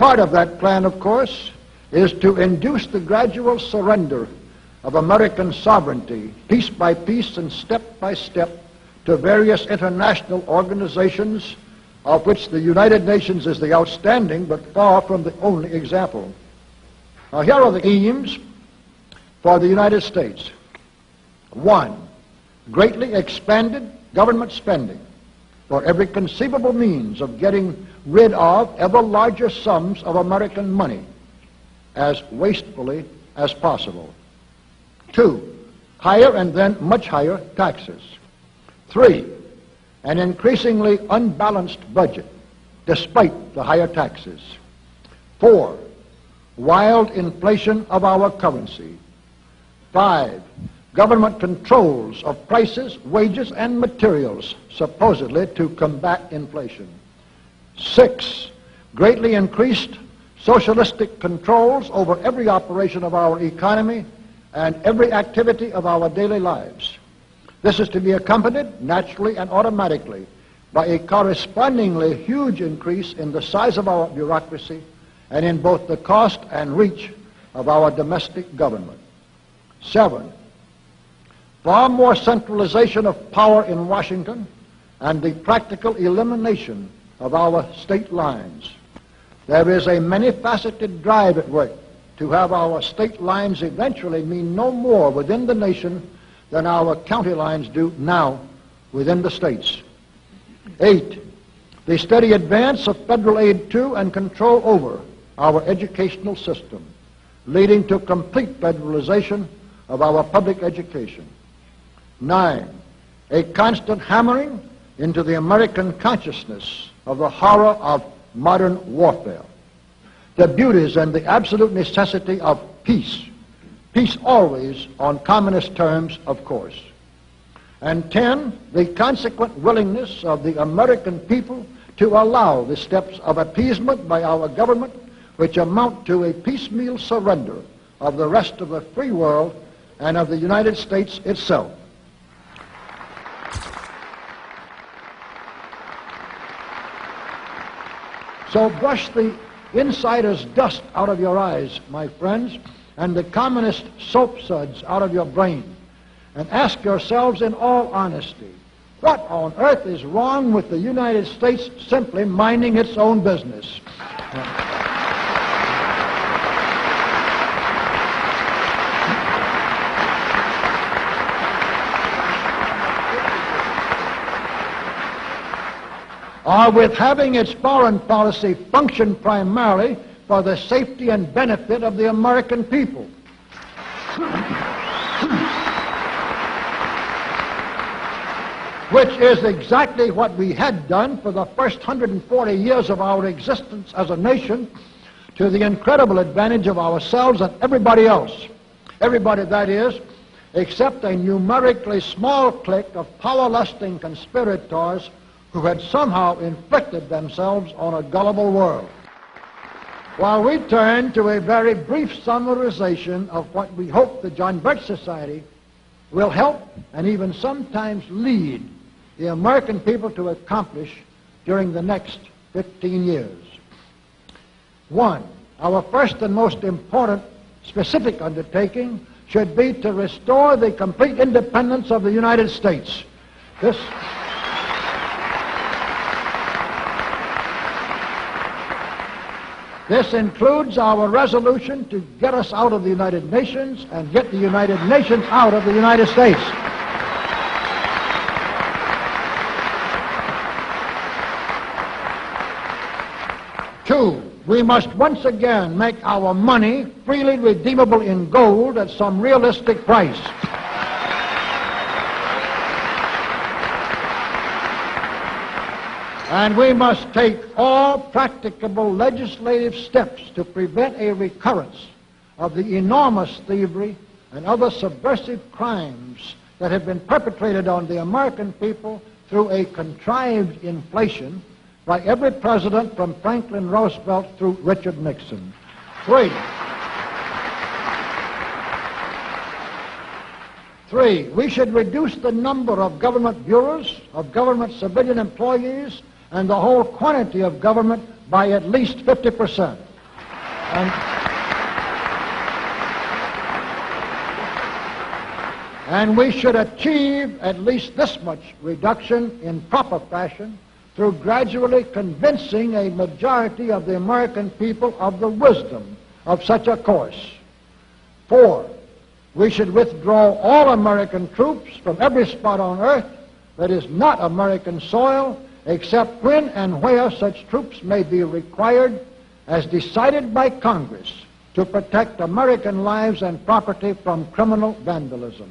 Part of that plan, of course, is to induce the gradual surrender of American sovereignty, piece by piece and step by step, to various international organizations, of which the United Nations is the outstanding but far from the only example. Now, here are the aims for the United States. 1, greatly expanded government spending for every conceivable means of getting rid of ever larger sums of American money as wastefully as possible. 2, higher and then much higher taxes. 3, an increasingly unbalanced budget despite the higher taxes. 4, wild inflation of our currency. 5, government controls of prices, wages, and materials, supposedly to combat inflation. 6, greatly increased socialistic controls over every operation of our economy and every activity of our daily lives. This is to be accompanied, naturally and automatically, by a correspondingly huge increase in the size of our bureaucracy and in both the cost and reach of our domestic government. 7, far more centralization of power in Washington and the practical elimination of our state lines. There is a many-faceted drive at work to have our state lines eventually mean no more within the nation than our county lines do now within the states. 8, the steady advance of federal aid to and control over our educational system, leading to complete federalization of our public education. 9, a constant hammering into the American consciousness of the horror of modern warfare, the beauties and the absolute necessity of peace. Peace always on communist terms, of course. And 10, the consequent willingness of the American people to allow the steps of appeasement by our government which amount to a piecemeal surrender of the rest of the free world and of the United States itself. So brush the insider's dust out of your eyes, my friends, and the communist soap suds out of your brain, and ask yourselves in all honesty, what on earth is wrong with the United States simply minding its own business? Or with having its foreign policy function primarily for the safety and benefit of the American people. Which is exactly what we had done for the first 140 years of our existence as a nation, to the incredible advantage of ourselves and everybody else. Everybody, that is, except a numerically small clique of power-lusting conspirators who had somehow inflicted themselves on a gullible world. While we turn to a very brief summarization of what we hope the John Birch Society will help and even sometimes lead the American people to accomplish during the next 15 years. 1, our first and most important specific undertaking should be to restore the complete independence of the United States. This includes our resolution to get us out of the United Nations and get the United Nations out of the United States. Two, we must once again make our money freely redeemable in gold at some realistic price. And we must take all practicable legislative steps to prevent a recurrence of the enormous thievery and other subversive crimes that have been perpetrated on the American people through a contrived inflation by every president from Franklin Roosevelt through Richard Nixon. 3, we should reduce the number of government bureaus, of government civilian employees, and the whole quantity of government by at least 50%. And we should achieve at least this much reduction in proper fashion through gradually convincing a majority of the American people of the wisdom of such a course. 4, we should withdraw all American troops from every spot on earth that is not American soil, except when and where such troops may be required as decided by Congress to protect American lives and property from criminal vandalism.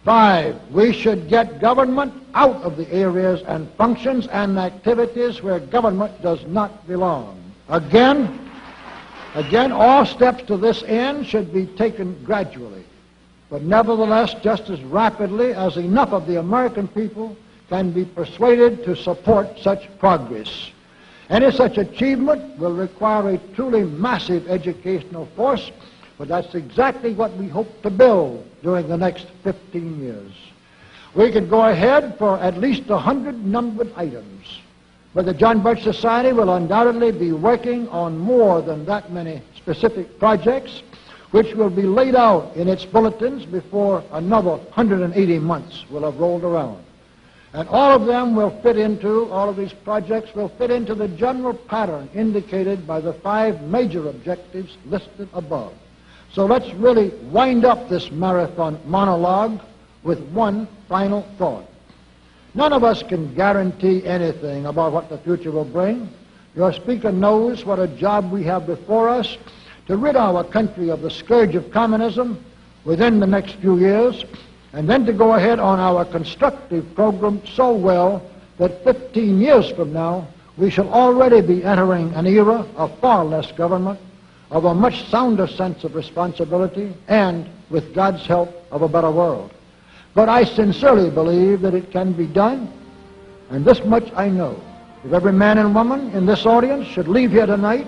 5, we should get government out of the areas and functions and activities where government does not belong. Again, all steps to this end should be taken gradually, but nevertheless just as rapidly as enough of the American people can be persuaded to support such progress. Any such achievement will require a truly massive educational force, but that's exactly what we hope to build during the next 15 years. We could go ahead for at least 100 numbered items, but the John Birch Society will undoubtedly be working on more than that many specific projects, which will be laid out in its bulletins before another 180 months will have rolled around. And all of these projects will fit into the general pattern indicated by the 5 major objectives listed above. So let's really wind up this marathon monologue with one final thought. None of us can guarantee anything about what the future will bring. Your speaker knows what a job we have before us to rid our country of the scourge of communism within the next few years, and then to go ahead on our constructive program so well that 15 years from now we shall already be entering an era of far less government, of a much sounder sense of responsibility, and, with God's help, of a better world. But I sincerely believe that it can be done, and this much I know. If every man and woman in this audience should leave here tonight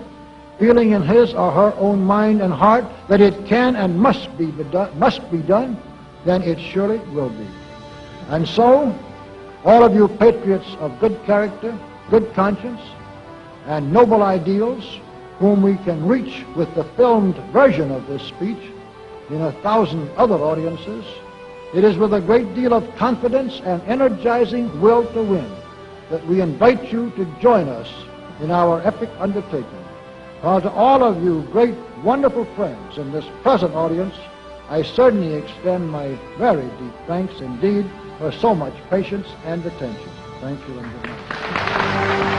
feeling in his or her own mind and heart that it can and must be done, then it surely will be. And so, all of you patriots of good character, good conscience, and noble ideals, whom we can reach with the filmed version of this speech in 1,000 other audiences, it is with a great deal of confidence and energizing will to win that we invite you to join us in our epic undertaking. While to all of you great, wonderful friends in this present audience, I certainly extend my very deep thanks indeed for so much patience and attention. Thank you and good night.